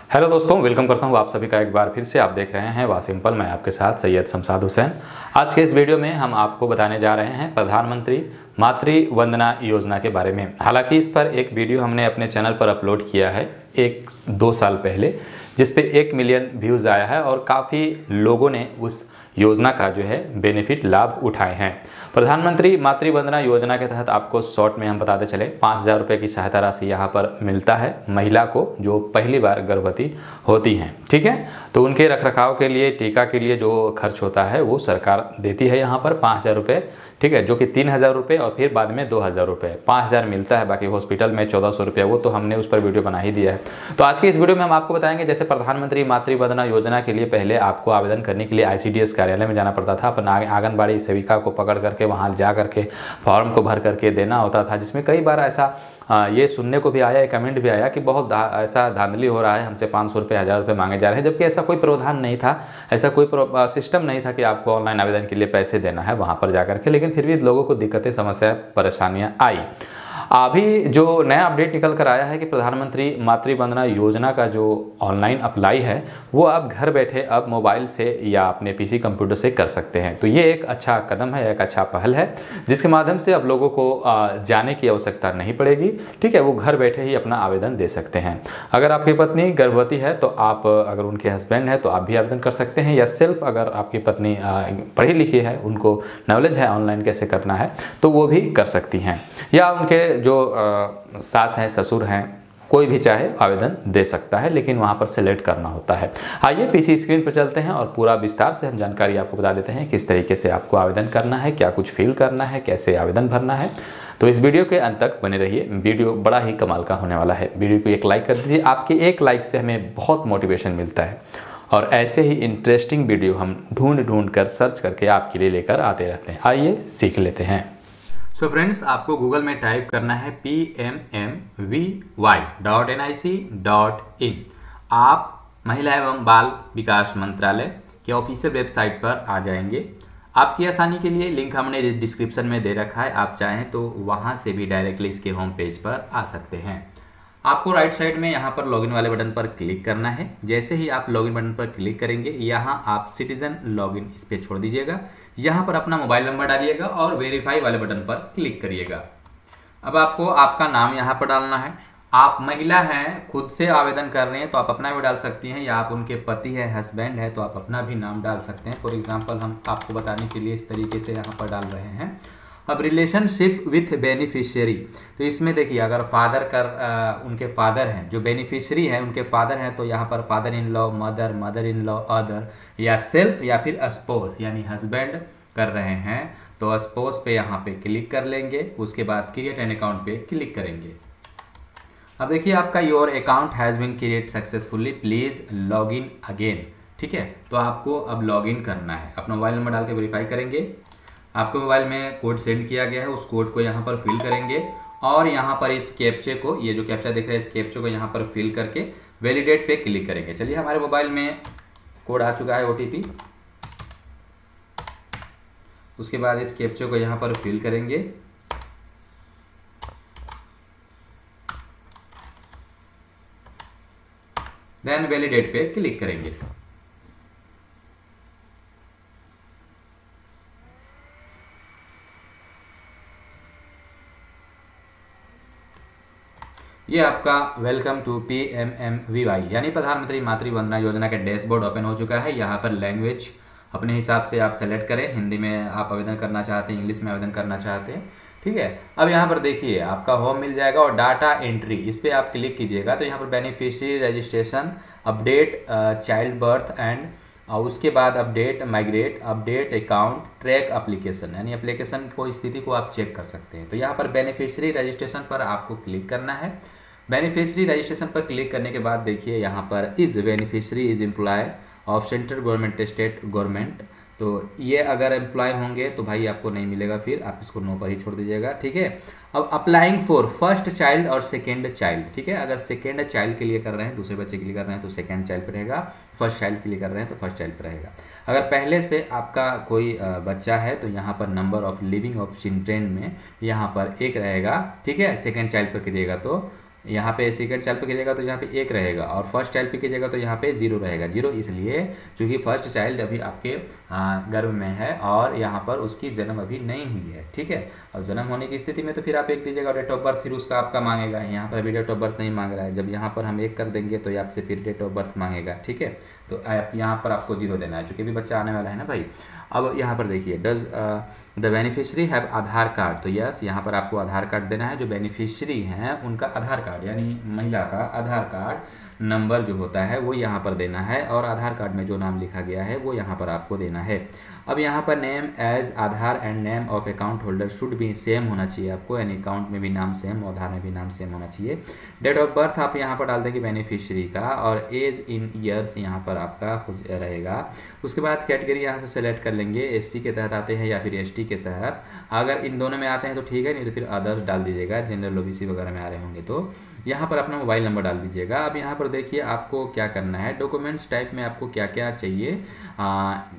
Hello दोस्तों, welcome करता हूँ आप सभी का एक बार फिर से। आप देख रहे हैं वाह सिंपल, मैं आपके साथ सैयद शमशाद हुसैन। आज के इस वीडियो में हम आपको बताने जा रहे हैं प्रधानमंत्री मातृ वंदना योजना के बारे में। हालांकि इस पर एक वीडियो हमने अपने चैनल पर अपलोड किया है 1-2 साल पहले, जिस पे 1 मिलियन व्यूज़ आया है और काफ़ी लोगों ने उस योजना का जो है बेनिफिट लाभ उठाए हैं। प्रधानमंत्री मातृ वंदना योजना के तहत आपको शॉर्ट में हम बताते चले 5,000 रुपये की सहायता राशि यहाँ पर मिलता है महिला को जो पहली बार गर्भवती होती हैं। ठीक है, तो उनके रखरखाव के लिए, टीका के लिए जो खर्च होता है वो सरकार देती है यहाँ पर 5,000 रुपये। ठीक है, जो कि 3,000 रुपये और फिर बाद में 2,000 रुपये, 5,000 मिलता है। बाकी हॉस्पिटल में 1,400 रुपये, वो तो हमने उस पर वीडियो बना ही दिया है। तो आज की इस वीडियो में हम आपको बताएंगे, जैसे प्रधानमंत्री मातृ वंदना योजना के लिए पहले आपको आवेदन करने के लिए ICDS कार्यालय में जाना पड़ता था। अपन आंगनबाड़ी सेविका को पकड़ करके वहाँ जा करके फॉर्म को भर करके देना होता था, जिसमें कई बार ऐसा ये सुनने को भी आया, एक कमेंट भी आया कि बहुत ऐसा धांधली हो रहा है, हमसे 500 रुपये 1,000 रुपये मांगे जा रहे हैं। जबकि ऐसा कोई प्रावधान नहीं था, ऐसा कोई सिस्टम नहीं था कि आपको ऑनलाइन आवेदन के लिए पैसे देना है वहाँ पर जाकर के। लेकिन फिर भी लोगों को दिक्कतें, समस्याएं, परेशानियाँ आई। अभी जो नया अपडेट निकल कर आया है कि प्रधानमंत्री मातृ वंदना योजना का जो ऑनलाइन अप्लाई है वो आप घर बैठे अब मोबाइल से या अपने PC कंप्यूटर से कर सकते हैं। तो ये एक अच्छा कदम है, एक अच्छा पहल है, जिसके माध्यम से अब लोगों को जाने की आवश्यकता नहीं पड़ेगी। ठीक है, वो घर बैठे ही अपना आवेदन दे सकते हैं। अगर आपकी पत्नी गर्भवती है तो आप, अगर उनके हस्बैंड है तो आप भी आवेदन कर सकते हैं, या सेल्फ अगर आपकी पत्नी पढ़ी लिखी है, उनको नॉलेज है ऑनलाइन कैसे करना है, तो वो भी कर सकती हैं। या उनके जो सास हैं, ससुर हैं, कोई भी चाहे आवेदन दे सकता है, लेकिन वहाँ पर सेलेक्ट करना होता है। आइए PC स्क्रीन पर चलते हैं और पूरा विस्तार से हम जानकारी आपको बता देते हैं किस तरीके से आपको आवेदन करना है, क्या कुछ फिल करना है, कैसे आवेदन भरना है। तो इस वीडियो के अंत तक बने रहिए, वीडियो बड़ा ही कमाल का होने वाला है। वीडियो को एक लाइक कर दीजिए, आपके एक लाइक से हमें बहुत मोटिवेशन मिलता है और ऐसे ही इंटरेस्टिंग वीडियो हम ढूंढ कर सर्च करके आपके लिए लेकर आते रहते हैं। आइए सीख लेते हैं। सो फ्रेंड्स, आपको गूगल में टाइप करना है PMMVY.nic.in। आप महिला एवं बाल विकास मंत्रालय के ऑफिशियल वेबसाइट पर आ जाएंगे। आपकी आसानी के लिए लिंक हमने डिस्क्रिप्शन में दे रखा है, आप चाहें तो वहां से भी डायरेक्टली इसके होम पेज पर आ सकते हैं। आपको राइट साइड में यहाँ पर लॉगिन वाले बटन पर क्लिक करना है। जैसे ही आप लॉगिन बटन पर क्लिक करेंगे, यहाँ आप सिटीजन लॉगिन इस पर छोड़ दीजिएगा। यहाँ पर अपना मोबाइल नंबर डालिएगा और वेरीफाई वाले बटन पर क्लिक करिएगा। अब आपको आपका नाम यहाँ पर डालना है। आप महिला हैं, खुद से आवेदन कर रहे हैं तो आप अपना भी डाल सकती हैं, या आप उनके पति है, हस्बैंड है, तो आप अपना भी नाम डाल सकते हैं। फॉर एग्जाम्पल हम आपको बताने के लिए इस तरीके से यहाँ पर डाल रहे हैं। अब रिलेशनशिप विथ बेनिफिशियरी, तो इसमें देखिए, अगर फादर उनके फादर हैं, जो बेनिफिशियरी हैं उनके फादर हैं, तो यहाँ पर father in law, mother, mother in law, other, या सेल्फ, या फिर स्पोस यानी हस्बैंड कर रहे हैं तो स्पोस पे यहाँ पे क्लिक कर लेंगे। उसके बाद क्रिएट एन अकाउंट पे क्लिक करेंगे। अब देखिए, आपका your account has been create successfully, please log in again. ठीक है, तो आपको अब लॉग इन करना है। अपना मोबाइल नंबर डाल के वेरीफाई करेंगे। आपको मोबाइल में कोड सेंड किया गया है, उस कोड को यहाँ पर फिल करेंगे और यहाँ पर इस कैप्चे को, ये जो कैप्चा दिख रहा है, इस कैप्चे को यहाँ पर फिल करके वैलिडेट पे क्लिक करेंगे। चलिए, हमारे मोबाइल में कोड आ चुका है, OTP। उसके बाद इस कैप्चे को यहाँ पर फिल करेंगे। देन वैलिडेट पे क्लिक करेंगे। ये आपका वेलकम टू PMMVY यानी प्रधानमंत्री मातृ वंदना योजना का डैशबोर्ड ओपन हो चुका है। यहाँ पर लैंग्वेज अपने हिसाब से आप सेलेक्ट करें, हिंदी में आप आवेदन करना चाहते हैं, इंग्लिश में आवेदन करना चाहते हैं। ठीक है, अब यहाँ पर देखिए आपका होम मिल जाएगा और डाटा एंट्री, इस पर आप क्लिक कीजिएगा तो यहाँ पर beneficiary registration, update child birth and, और उसके बाद update migrate, update account, track application, यानी एप्लीकेशन को स्थिति को आप चेक कर सकते हैं। तो यहाँ पर बेनिफिशियरी रजिस्ट्रेशन पर आपको क्लिक करना है। बेनिफिशियरी रजिस्ट्रेशन पर क्लिक करने के बाद देखिए यहाँ पर is beneficiary is employ of central government, state government, तो ये अगर एम्प्लॉय होंगे तो भाई आपको नहीं मिलेगा, फिर आप इसको नो पर ही छोड़ दीजिएगा। ठीक है, अब अप्लाइंग फॉर फर्स्ट चाइल्ड और सेकेंड चाइल्ड। ठीक है, अगर सेकेंड चाइल्ड के लिए कर रहे हैं, दूसरे बच्चे के लिए कर रहे हैं तो सेकेंड चाइल्ड पर रहेगा, फर्स्ट चाइल्ड के लिए कर रहे हैं तो फर्स्ट चाइल्ड पर रहेगा। अगर पहले से आपका कोई बच्चा है तो यहाँ पर number of living of children में यहाँ पर 1 रहेगा। ठीक है, सेकेंड चाइल्ड पर करिएगा तो यहाँ पे सेकंड चाइल्ड पे कीजिएगा तो यहाँ पे 1 रहेगा, और फर्स्ट चाइल्ड पे कीजिएगा तो यहाँ पे 0 रहेगा। 0 इसलिए क्योंकि फर्स्ट चाइल्ड अभी आपके गर्भ में है और यहाँ पर उसकी जन्म अभी नहीं हुई है, ठीक है। और जन्म होने की स्थिति में तो फिर आप 1 दीजिएगा, डेट ऑफ बर्थ फिर उसका आपका मांगेगा। यहाँ पर अभी डेट ऑफ बर्थ नहीं मांग रहा है, जब यहाँ पर हम 1 कर देंगे तो आपसे फिर डेट ऑफ बर्थ मांगेगा, ठीक है। तो आप यहाँ पर आपको 0 देना है, चूँकि अभी बच्चा आने वाला है ना भाई। अब यहाँ पर देखिए, does the beneficiary have Aadhaar card, तो यस यहाँ पर आपको आधार कार्ड देना है। जो बेनिफिशियरी हैं उनका आधार कार्ड, यानी महिला का आधार कार्ड नंबर जो होता है वो यहाँ पर देना है, और आधार कार्ड में जो नाम लिखा गया है वो यहाँ पर आपको देना है। अब यहाँ पर name as Aadhaar and name of account holder should भी सेम होना चाहिए आपको, यानी अकाउंट में भी नाम सेम, आधार में भी नाम सेम होना चाहिए। डेट ऑफ बर्थ आप यहाँ पर डाल देंगे बेनिफिशियरी का, और एज इन ईयर्स यहाँ पर आपका रहेगा। उसके बाद कैटेगरी यहाँ से सेलेक्ट कर लेंगे, एससी के तहत आते हैं या फिर एसटी के तहत। अगर इन दोनों में आते हैं तो ठीक है, नहीं तो फिर अदर्स डाल दीजिएगा, जनरल ओबीसी वगैरह में आ रहे होंगे तो यहाँ पर अपना मोबाइल नंबर डाल दीजिएगा। अब यहाँ पर देखिए आपको क्या करना है, डॉक्यूमेंट्स टाइप में आपको क्या क्या चाहिए,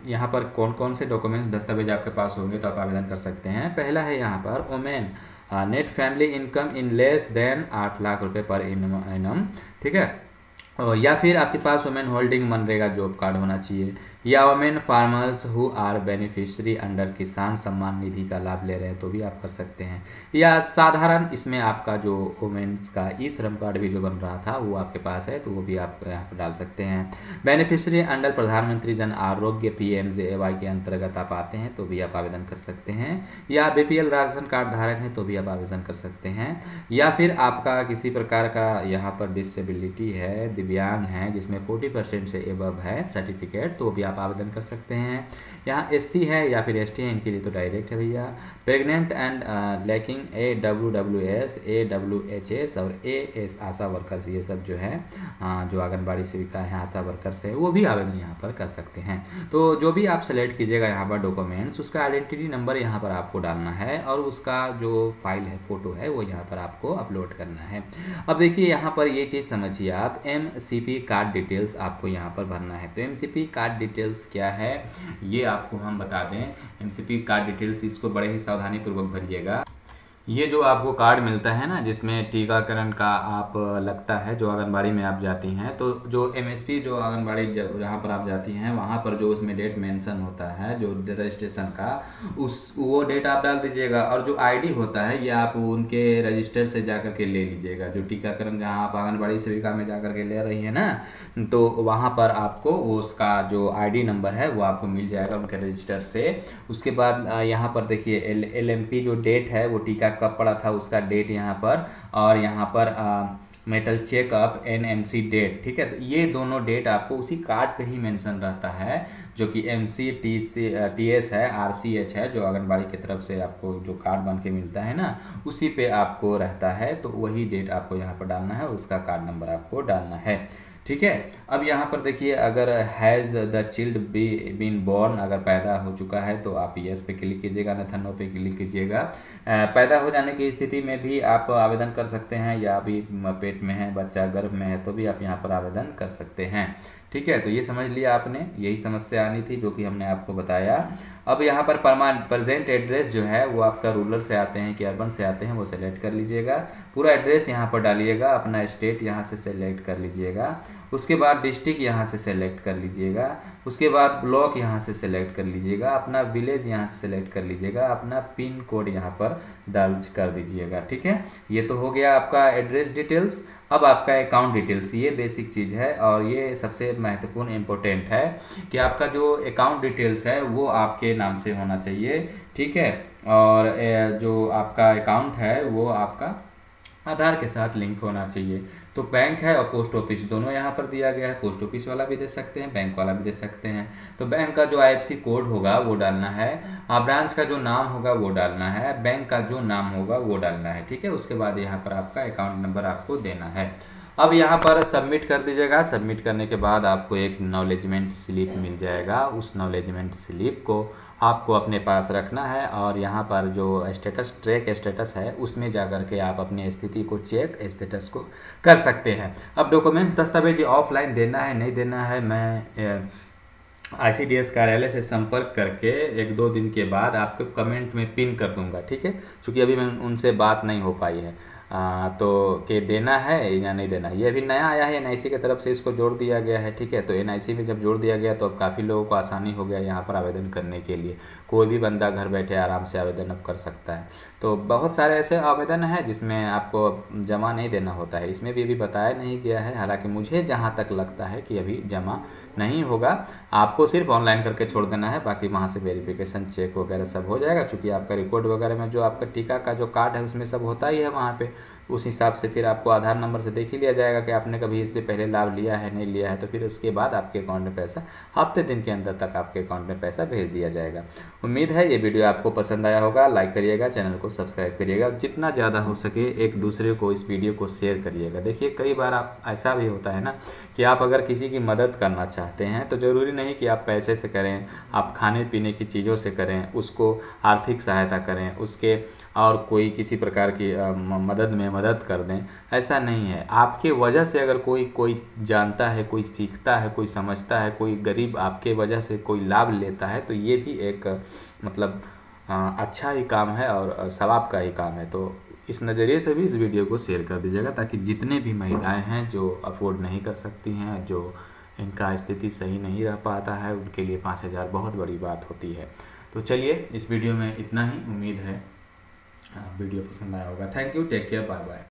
यहाँ पर कौन कौन से डॉक्यूमेंट्स दस्तावेज आपके पास होंगे तो आप आवेदन कर सकते हैं। पहला है यहाँ पर women net family income in less than 8 lakh रुपए पर एनम, ठीक है। या फिर आपके पास वोमेन होल्डिंग मनरेगा जॉब कार्ड होना चाहिए, या women farmers who are beneficiary under Kisan Samman निधि का लाभ ले रहे हैं तो भी आप कर सकते हैं, या साधारण इसमें आपका जो वोमेन्स का ई श्रम कार्ड भी जो बन रहा था वो आपके पास है तो वो भी आप यहाँ पर डाल सकते हैं। बेनिफिशियरी अंडर प्रधानमंत्री जन आरोग्य PMJAY के अंतर्गत आप आते हैं तो भी आप आवेदन कर सकते हैं, या BPL राशन कार्ड धारक हैं तो भी आप आवेदन कर सकते हैं, या फिर आपका किसी प्रकार का यहाँ पर डिसेबिलिटी है, दिव्यांग है जिसमें 40% से एबव है सर्टिफिकेट, तो भी आप आवेदन कर सकते हैं। यहाँ SC है या फिर ST है, इनके लिए तो डायरेक्ट है भैया। Pregnant and lacking AWWS AWHS और AS आशा वर्कर्स, ये सब जो है जो आंगनबाड़ी सेविका है, आशा वर्कर्स है, वो भी आवेदन यहाँ पर कर सकते हैं। तो जो भी आप सेलेक्ट कीजिएगा यहाँ पर डॉक्यूमेंट्स, उसका आइडेंटिटी नंबर यहाँ पर आपको डालना है, और उसका जो फाइल है, फोटो है, वो यहाँ पर आपको अपलोड करना है। अब देखिए यहाँ पर ये चीज़ समझिए आप, MCP कार्ड डिटेल्स आपको यहाँ पर भरना है। तो MCP कार्ड डिटेल्स क्या है ये आपको हम बता दें। MCP कार्ड डिटेल्स, इसको बड़े ही सावधानी पूर्वक भरिएगा। ये जो आपको कार्ड मिलता है ना, जिसमें टीकाकरण का आप लगता है, जो आंगनबाड़ी में आप जाती हैं, तो जो MSP जो आंगनबाड़ी जहाँ पर आप जाती हैं वहाँ पर जो उसमें डेट मेंशन होता है जो रजिस्ट्रेशन का, वो डेट आप डाल दीजिएगा। और जो ID होता है ये आप उनके रजिस्टर से जा कर के ले लीजिएगा। जो टीकाकरण जहाँ आप आंगनबाड़ी सेविका में जा कर के ले रही है ना, तो वहाँ पर आपको उसका जो ID नंबर है वो आपको मिल जाएगा उनके रजिस्टर से। उसके बाद यहाँ पर देखिए LMP जो डेट है वो टीका कब पड़ा था उसका डेट यहाँ पर, और यहाँ पर मेटल चेकअप NMC डेट, ठीक है। तो ये दोनों डेट आपको उसी कार्ड पे ही मेंशन रहता है, जो कि MC TS है, RCH है, जो आंगनबाड़ी की तरफ से आपको जो कार्ड बन के मिलता है ना, उसी पे आपको रहता है। तो वही डेट आपको यहाँ पर डालना है, उसका कार्ड नंबर आपको डालना है, ठीक है। अब यहाँ पर देखिए, अगर has the child been born, अगर पैदा हो चुका है तो आप यस पे क्लिक कीजिएगा, अन्यथा नो पे क्लिक कीजिएगा। पैदा हो जाने की स्थिति में भी आप आवेदन कर सकते हैं, या अभी पेट में है बच्चा, गर्भ में है, तो भी आप यहाँ पर आवेदन कर सकते हैं, ठीक है। तो ये समझ लिया आपने, यही समस्या आनी थी जो कि हमने आपको बताया। अब यहाँ पर प्रेजेंट एड्रेस जो है वो आपका रूरल से आते हैं कि अर्बन से आते हैं, वो सेलेक्ट कर लीजिएगा। पूरा एड्रेस यहाँ पर डालिएगा, अपना स्टेट यहाँ से सेलेक्ट कर लीजिएगा। उसके बाद डिस्ट्रिक्ट यहाँ से सेलेक्ट कर लीजिएगा। उसके बाद ब्लॉक यहाँ से सेलेक्ट कर लीजिएगा। अपना विलेज यहाँ से सेलेक्ट कर लीजिएगा। अपना पिन कोड यहाँ पर दर्ज कर दीजिएगा, ठीक है। ये तो हो गया आपका एड्रेस डिटेल्स। अब आपका अकाउंट डिटेल्स, ये बेसिक चीज़ है और ये सबसे महत्वपूर्ण इम्पोर्टेंट है कि आपका जो अकाउंट डिटेल्स है वो आपके नाम से होना चाहिए, ठीक है। और जो आपका अकाउंट है वो आपका आधार के साथ लिंक होना चाहिए। तो बैंक है और पोस्ट ऑफिस दोनों यहाँ पर दिया गया है। पोस्ट ऑफिस वाला भी दे सकते हैं, बैंक वाला भी दे सकते हैं। तो बैंक का जो IFSC कोड होगा वो डालना है, ब्रांच का जो नाम होगा वो डालना है, बैंक का जो नाम होगा वो डालना है, ठीक है। उसके बाद यहाँ पर आपका अकाउंट नंबर आपको देना है। अब यहाँ पर सबमिट कर दीजिएगा। सबमिट करने के बाद आपको एक नॉलेजमेंट स्लिप मिल जाएगा। उस नॉलेजमेंट स्लिप को आपको अपने पास रखना है और यहाँ पर जो स्टेटस ट्रैक स्टेटस है उसमें जाकर के आप अपनी स्थिति को चेक स्टेटस को कर सकते हैं। अब डॉक्यूमेंट्स दस्तावेज ऑफलाइन देना है नहीं देना है, मैं ICDS कार्यालय से संपर्क करके 1-2 दिन के बाद आपको कमेंट में पिन कर दूंगा, ठीक है। क्योंकि अभी मैं उनसे बात नहीं हो पाई है। तो के देना है या नहीं देना। ये अभी नया आया है, एनआईसी की तरफ से इसको जोड़ दिया गया है, ठीक है। तो एनआईसी में जब जोड़ दिया गया तो अब काफ़ी लोगों को आसानी हो गया यहाँ पर आवेदन करने के लिए। कोई भी बंदा घर बैठे आराम से आवेदन अब कर सकता है। तो बहुत सारे ऐसे आवेदन हैं जिसमें आपको जमा नहीं देना होता है, इसमें भी अभी बताया नहीं गया है। हालांकि मुझे जहाँ तक लगता है कि अभी जमा नहीं होगा, आपको सिर्फ ऑनलाइन करके छोड़ देना है, बाकी वहाँ से वेरिफिकेशन चेक वगैरह सब हो जाएगा। चूँकि आपका रिकॉर्ड वगैरह में जो आपका टीका का जो कार्ड है उसमें सब होता ही है वहाँ पे, उस हिसाब से फिर आपको आधार नंबर से देख ही लिया जाएगा कि आपने कभी इससे पहले लाभ लिया है नहीं लिया है। तो फिर उसके बाद आपके अकाउंट में पैसा हफ्ते दिन के अंदर तक आपके अकाउंट में पैसा भेज दिया जाएगा। उम्मीद है ये वीडियो आपको पसंद आया होगा। लाइक करिएगा, चैनल को सब्सक्राइब करिएगा, जितना ज़्यादा हो सके एक दूसरे को इस वीडियो को शेयर करिएगा। देखिए कई बार आप ऐसा भी होता है ना कि आप अगर किसी की मदद करना चाहते हैं तो ज़रूरी नहीं कि आप पैसे से करें, आप खाने पीने की चीज़ों से करें, उसको आर्थिक सहायता करें, उसके और कोई किसी प्रकार की मदद में मदद कर दें, ऐसा नहीं है। आपके वजह से अगर कोई जानता है, कोई सीखता है, कोई समझता है, कोई गरीब आपके वजह से कोई लाभ लेता है, तो ये भी एक मतलब अच्छा ही काम है और सवाब का ही काम है। तो इस नज़रिए से भी इस वीडियो को शेयर कर दीजिएगा ताकि जितने भी महिलाएं हैं जो अफोर्ड नहीं कर सकती हैं, जो इनका स्थिति सही नहीं रह पाता है, उनके लिए 5,000 बहुत बड़ी बात होती है। तो चलिए इस वीडियो में इतना ही। उम्मीद है वीडियो पसंद आया होगा। Thank you, take care, bye bye.